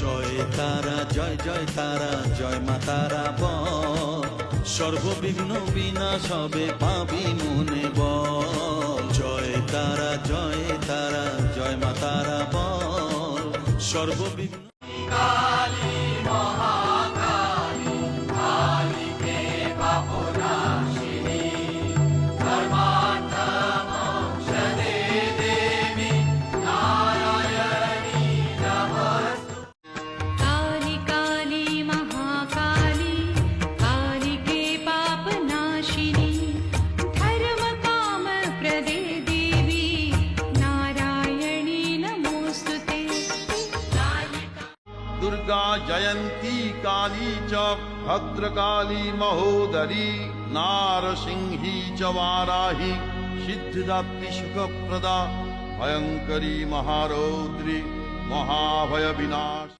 জয় তারা জয় জয় তারা জয় মা তারা বল, সর্ববিঘ্ন বিনাশ হবে পাবি মনে বল। জয় তারা জয় তারা জয় মা তারা বল, সর্ববিঘ্ন কালী মহাকালী কালীকে পাপনাশিনী ধর্মার্থ মোক্ষদে দেবী নারায়ণী নমস্তুতে। काली काली महाकाली कालिके पापनाशिनी धर्म काम प्रदे देवी नारायणी नमोस्तुते। दुर्गा जयंती काली च भद्रकाली महोदरी नारसिंही च वाराही सिद्धिदात्री सुखप्रदा भयंकरी महारौद्री महाभय विनाश।